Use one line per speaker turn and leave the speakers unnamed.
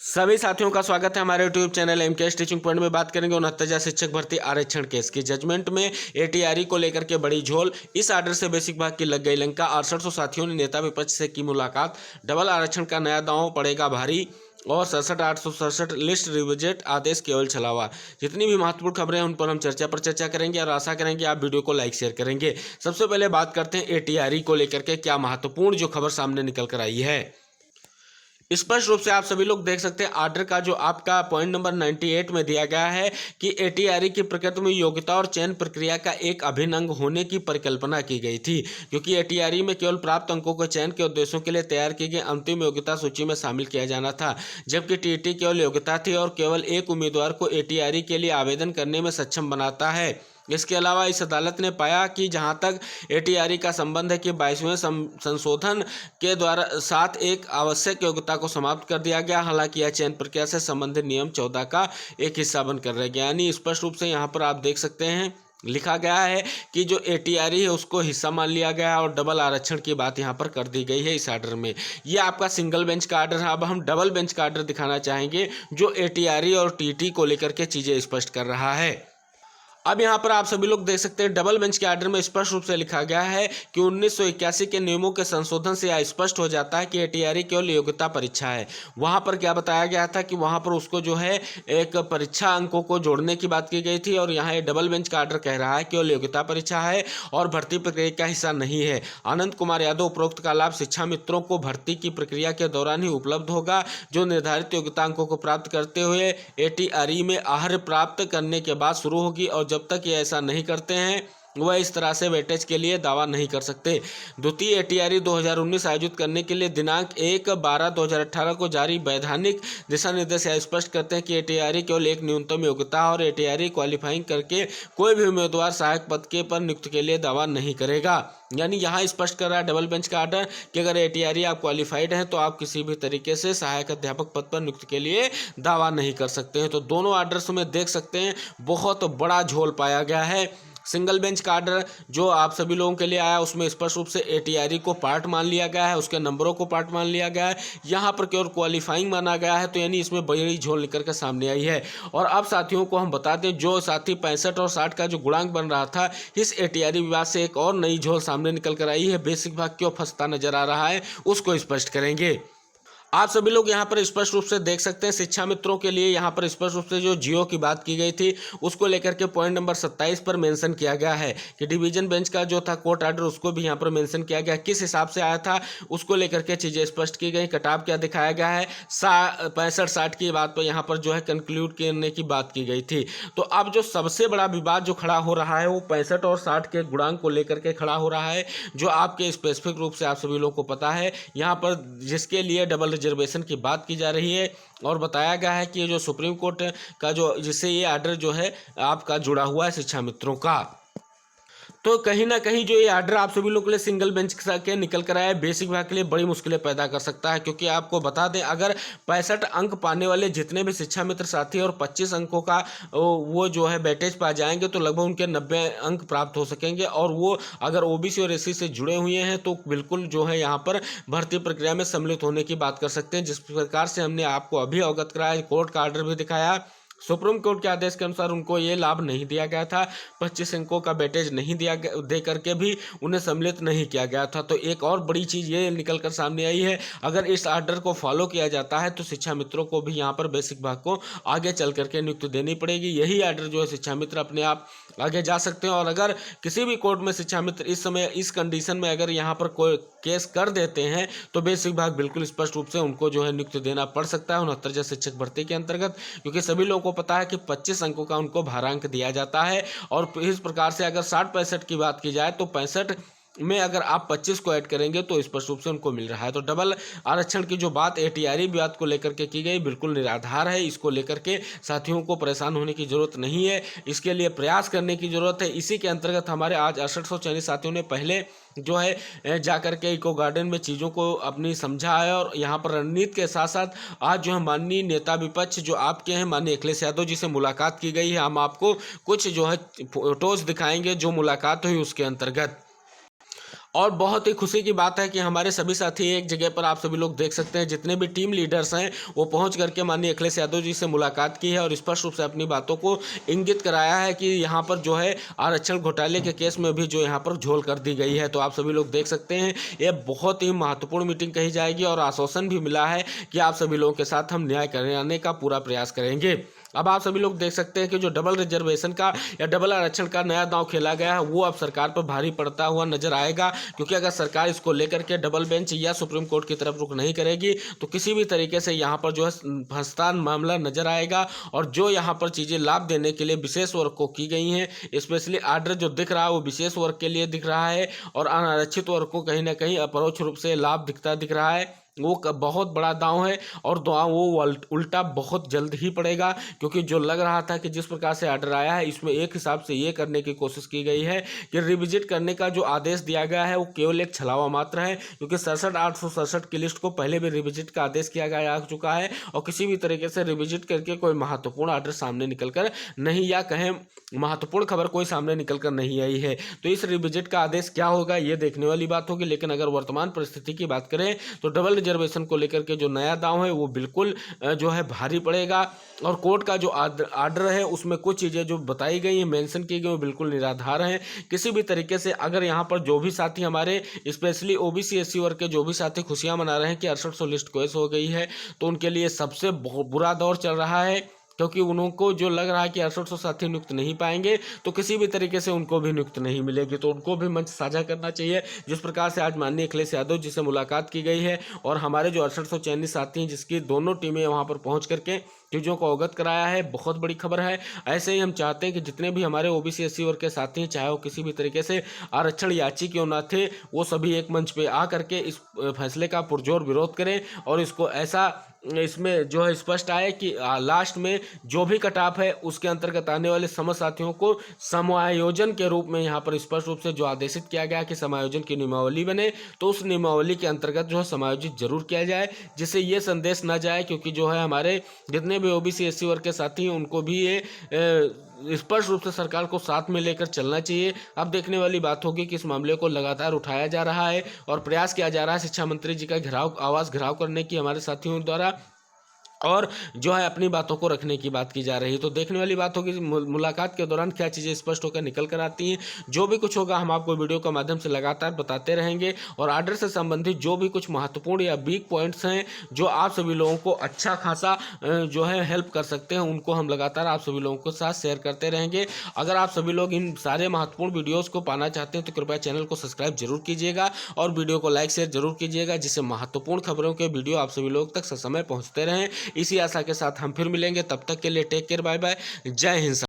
सभी साथियों का स्वागत है हमारे YouTube channel MKS teaching point में। बात करेंगे 69,000 शिक्षक भर्ती आरक्षण केस की जजमेंट में एटीआरई को लेकर के बड़ी झोल। इस आर्डर से बेसिक भाग की लग गई लंका। 6800 साथियों ने नेता विपक्ष से की मुलाकात। डबल आरक्षण का नया दांव पड़ेगा भारी और 67,867 लिस्ट रिविजिट आदेश केवल छलावा। जितनी भी महत्वपूर्ण खबरें हैं उन पर हम चर्चा करेंगे और आशा करेंगे आप वीडियो को लाइक शेयर करेंगे। सबसे पहले बात करते हैं एटीआरई को लेकर के क्या महत्वपूर्ण जो खबर सामने निकल कर आई है। स्पष्ट रूप से आप सभी लोग देख सकते हैं आर्डर का जो आपका पॉइंट नंबर 98 में दिया गया है कि एटीआरई की प्रकृति में योग्यता और चयन प्रक्रिया का एक अभिन्न अंग होने की परिकल्पना की गई थी, क्योंकि एटीआरई में केवल प्राप्त अंकों को चयन के उद्देश्यों के लिए तैयार की गई अंतिम योग्यता सूची में शामिल किया जाना था, जबकि टीईटी केवल योग्यता थी और केवल एक उम्मीदवार को एटीआरई के लिए आवेदन करने में सक्षम बनाता है। इसके अलावा इस अदालत ने पाया कि जहां तक एटीआरई का संबंध है कि 22वें संशोधन के द्वारा साथ एक आवश्यक योग्यता को समाप्त कर दिया गया, हालांकि यह चयन प्रक्रिया से संबंधित नियम 14 का एक हिस्सा बनकर रह गया। यानी स्पष्ट रूप से यहाँ पर आप देख सकते हैं लिखा गया है कि जो एटीआरई है उसको हिस्सा मान लिया गया और डबल आरक्षण की बात यहाँ पर कर दी गई है इस आर्डर में। ये आपका सिंगल बेंच का आर्डर है। अब हम डबल बेंच का आर्डर दिखाना चाहेंगे जो एटीआरई और टीटी को लेकर के चीज़ें स्पष्ट कर रहा है। अब यहाँ पर आप सभी लोग देख सकते हैं डबल बेंच के आर्डर में स्पष्ट रूप से लिखा गया है कि 1981 के नियमों के संशोधन से यह स्पष्ट हो जाता है कि एटीआरई केवल योग्यता परीक्षा है। वहाँ पर क्या बताया गया था कि वहाँ पर उसको जो है एक परीक्षा अंकों को जोड़ने की बात की गई थी, और यहाँ डबल बेंच का आर्डर कह रहा है केवल योग्यता परीक्षा है और भर्ती प्रक्रिया का हिस्सा नहीं है। आनंद कुमार यादव उपरोक्त का लाभ शिक्षा मित्रों को भर्ती की प्रक्रिया के दौरान ही उपलब्ध होगा, जो निर्धारित योग्यता अंकों को प्राप्त करते हुए एटीआरई में आहर प्राप्त करने के बाद शुरू होगी, और जब तक ये ऐसा नहीं करते हैं वह इस तरह से वेटेज के लिए दावा नहीं कर सकते। द्वितीय एटीआरई 2019 आयोजित करने के लिए दिनांक 1/12/2018 को जारी वैधानिक दिशा निर्देश स्पष्ट करते हैं कि एटीआरई केवल एक न्यूनतम योग्यता और एटीआरई क्वालिफाइंग करके कोई भी उम्मीदवार सहायक पद के पर नियुक्ति के लिए दावा नहीं करेगा। यानी यहाँ स्पष्ट कर रहा है डबल बेंच का आर्डर कि अगर एटीआरई आप क्वालिफाइड हैं तो आप किसी भी तरीके से सहायक अध्यापक पद पर नियुक्ति के लिए दावा नहीं कर सकते हैं। तो दोनों आर्डर्स में देख सकते हैं बहुत बड़ा झोल पाया गया है। सिंगल बेंच का आर्डर जो आप सभी लोगों के लिए आया उसमें स्पष्ट रूप से एटीआरई को पार्ट मान लिया गया है, उसके नंबरों को पार्ट मान लिया गया है। यहाँ पर केवल क्वालिफाइंग माना गया है, तो यानी इसमें बड़ी झोल निकल कर सामने आई है। और अब साथियों को हम बता दें जो साथी 65 और 60 का जो गुणांक बन रहा था, इस एटीआरई विवाद से एक और नई झोल सामने निकल कर आई है। बेसिक भाग क्यों फंसता नजर आ रहा है उसको स्पष्ट करेंगे। आप सभी लोग यहाँ पर स्पष्ट रूप से देख सकते हैं शिक्षा मित्रों के लिए यहाँ पर स्पष्ट रूप से जो जियो की बात की गई थी उसको लेकर के पॉइंट नंबर 27 पर मेंशन किया गया है कि डिवीजन बेंच का जो था कोर्ट आर्डर उसको भी यहाँ पर मेंशन किया गया, किस हिसाब से आया था उसको लेकर के चीज़ें स्पष्ट की गई। कटाव क्या दिखाया गया है 65-60 की बात पर यहाँ पर जो है कंक्लूड करने की बात की गई थी। तो अब जो सबसे बड़ा विवाद जो खड़ा हो रहा है वो 65 और 60 के गुणांक को लेकर के खड़ा हो रहा है, जो आपके स्पेसिफिक रूप से आप सभी लोगों को पता है यहाँ पर जिसके लिए डबल रिजर्वेशन की बात की जा रही है। और बताया गया है कि ये जो सुप्रीम कोर्ट का जो जिससे ये आर्डर जो है आपका जुड़ा हुआ है शिक्षा मित्रों का, तो कहीं ना कहीं जो ये आर्डर आप सभी लोगों के लिए सिंगल बेंच के निकल कर आया है बेसिक विभाग के लिए बड़ी मुश्किलें पैदा कर सकता है। क्योंकि आपको बता दें अगर 65 अंक पाने वाले जितने भी शिक्षा मित्र साथी और 25 अंकों का वो जो है वेटेज पा जाएंगे तो लगभग उनके 90 अंक प्राप्त हो सकेंगे, और वो अगर ओबीसी और एससी से जुड़े हुए हैं तो बिल्कुल जो है यहाँ पर भर्ती प्रक्रिया में सम्मिलित होने की बात कर सकते हैं। जिस प्रकार से हमने आपको अभी अवगत कराया, कोर्ट का आर्डर भी दिखाया, सुप्रीम कोर्ट के आदेश के अनुसार उनको ये लाभ नहीं दिया गया था, 25 अंकों का वेटेज नहीं दिया गया, दे करके भी उन्हें सम्मिलित नहीं किया गया था। तो एक और बड़ी चीज़ ये निकल कर सामने आई है, अगर इस आर्डर को फॉलो किया जाता है तो शिक्षा मित्रों को भी यहाँ पर बेसिक भाग को आगे चल करके नियुक्ति देनी पड़ेगी। यही आर्डर जो है शिक्षा मित्र अपने आप आगे जा सकते हैं, और अगर किसी भी कोर्ट में शिक्षा मित्र इस समय इस कंडीशन में अगर यहाँ पर कोई केस कर देते हैं तो बेसिक भाग बिल्कुल स्पष्ट रूप से उनको जो है नियुक्ति देना पड़ सकता है 69,000 शिक्षक भर्ती के अंतर्गत, क्योंकि सभी लोगों को पता है कि 25 अंकों का उनको भारांक दिया जाता है। और इस प्रकार से अगर 60-65 की बात की जाए तो 65 में अगर आप 25 को ऐड करेंगे तो स्पष्ट रूप से उनको मिल रहा है। तो डबल आरक्षण की जो बात एटीआरई विवाद को लेकर के की गई बिल्कुल निराधार है। इसको लेकर के साथियों को परेशान होने की जरूरत नहीं है, इसके लिए प्रयास करने की जरूरत है। इसी के अंतर्गत हमारे आज 6800 चयनित साथियों ने पहले जो है जाकर के इको गार्डन में चीज़ों को अपनी समझा है, और यहाँ पर रणनीति के साथ साथ आज जो है माननीय नेता विपक्ष जो आपके हैं माननीय अखिलेश यादव जी से मुलाकात की गई है। हम आपको कुछ जो है फोटोज दिखाएंगे जो मुलाकात हुई उसके अंतर्गत। और बहुत ही खुशी की बात है कि हमारे सभी साथी एक जगह पर आप सभी लोग देख सकते हैं, जितने भी टीम लीडर्स हैं वो पहुंच करके माननीय अखिलेश यादव जी से मुलाकात की है और स्पष्ट रूप से अपनी बातों को इंगित कराया है कि यहाँ पर जो है आरक्षण घोटाले के केस में भी जो यहाँ पर झोल कर दी गई है। तो आप सभी लोग देख सकते हैं ये बहुत ही महत्वपूर्ण मीटिंग कही जाएगी और आश्वासन भी मिला है कि आप सभी लोगों के साथ हम न्याय कराने का पूरा प्रयास करेंगे। अब आप सभी लोग देख सकते हैं कि जो डबल रिजर्वेशन का या डबल आरक्षण का नया दांव खेला गया है वो अब सरकार पर भारी पड़ता हुआ नजर आएगा, क्योंकि अगर सरकार इसको लेकर के डबल बेंच या सुप्रीम कोर्ट की तरफ रुख नहीं करेगी तो किसी भी तरीके से यहाँ पर जो है फंसतान मामला नजर आएगा। और जो यहाँ पर चीज़ें लाभ देने के लिए विशेष वर्ग को की गई हैं, स्पेशली आर्डर जो दिख रहा है वो विशेष वर्ग के लिए दिख रहा है और अनारक्षित वर्ग को कहीं ना कहीं अपरोक्ष रूप से लाभ दिख रहा है। वो बहुत बड़ा दांव है और दांव वो उल्टा बहुत जल्द ही पड़ेगा, क्योंकि जो लग रहा था कि जिस प्रकार से आर्डर आया है इसमें एक हिसाब से ये करने की कोशिश की गई है कि रिविजिट करने का जो आदेश दिया गया है वो केवल एक छलावा मात्र है, क्योंकि 67,867 की लिस्ट को पहले भी रिविजिट का आदेश किया गया चुका है और किसी भी तरीके से रिविजिट करके कोई महत्वपूर्ण आर्डर सामने निकल कर नहीं, या कहें महत्वपूर्ण खबर कोई सामने निकल कर नहीं आई है। तो इस रिविजिट का आदेश क्या होगा ये देखने वाली बात होगी। लेकिन अगर वर्तमान परिस्थिति की बात करें तो डबल रिजर्वेशन को लेकर के जो नया दांव है वो बिल्कुल जो है भारी पड़ेगा और कोर्ट का जो आर्डर है उसमें कुछ चीज़ें जो बताई गई हैं, मेंशन की गई, वो बिल्कुल निराधार हैं। किसी भी तरीके से अगर यहाँ पर जो भी साथी हमारे स्पेशली ओबीसी एससी वर्ग के जो भी साथी खुशियाँ मना रहे हैं कि 6800 लिस्ट कोएस हो गई है, तो उनके लिए सबसे बुरा दौर चल रहा है, क्योंकि उनको जो लग रहा है कि 6800 साथी नियुक्त नहीं पाएंगे तो किसी भी तरीके से उनको भी नियुक्त नहीं मिलेगी। तो उनको भी मंच साझा करना चाहिए। जिस प्रकार से आज माननीय अखिलेश यादव जी से मुलाकात की गई है और हमारे जो 6800 चयनित साथी हैं जिसकी दोनों टीमें वहां पर पहुंच करके चीज़ों को अवगत कराया है, बहुत बड़ी खबर है। ऐसे ही हम चाहते हैं कि जितने भी हमारे ओबीसी एससी वर्ग के साथी हैं, चाहे वो किसी भी तरीके से आरक्षण याची क्यों ना थे, वो सभी एक मंच पे आ करके इस फैसले का पुरजोर विरोध करें और इसको ऐसा इसमें जो है स्पष्ट आए कि लास्ट में जो भी कटाफ है उसके अंतर्गत आने वाले समस्त साथियों को समायोजन के रूप में यहाँ पर स्पष्ट रूप से जो आदेशित किया गया कि समायोजन की नियमावली बने, तो उस नियमावली के अंतर्गत जो है समायोजित जरूर किया जाए, जिससे ये संदेश ना जाए, क्योंकि जो है हमारे जितने भी ओबीसी एससी वर्ग के साथी हैं उनको भी ये स्पष्ट रूप से सरकार को साथ में लेकर चलना चाहिए। अब देखने वाली बात होगी कि इस मामले को लगातार उठाया जा रहा है और प्रयास किया जा रहा है शिक्षा मंत्री जी का आवाज घेराव करने की हमारे साथियों द्वारा, और जो है अपनी बातों को रखने की बात की जा रही है। तो देखने वाली बात होगी मुलाकात के दौरान क्या चीज़ें स्पष्ट होकर निकल कर आती हैं। जो भी कुछ होगा हम आपको वीडियो के माध्यम से लगातार बताते रहेंगे और आर्डर से संबंधित जो भी कुछ महत्वपूर्ण या वीक पॉइंट्स हैं जो आप सभी लोगों को अच्छा खासा जो है हेल्प कर सकते हैं, उनको हम लगातार आप सभी लोगों के साथ शेयर करते रहेंगे। अगर आप सभी लोग इन सारे महत्वपूर्ण वीडियोज़ को पाना चाहते हैं तो कृपया चैनल को सब्सक्राइब जरूर कीजिएगा और वीडियो को लाइक शेयर जरूर कीजिएगा, जिससे महत्वपूर्ण खबरों के वीडियो आप सभी लोग तक ससमय पहुँचते रहें। इसी आशा के साथ हम फिर मिलेंगे, तब तक के लिए टेक केयर, बाय बाय, जय हिंद।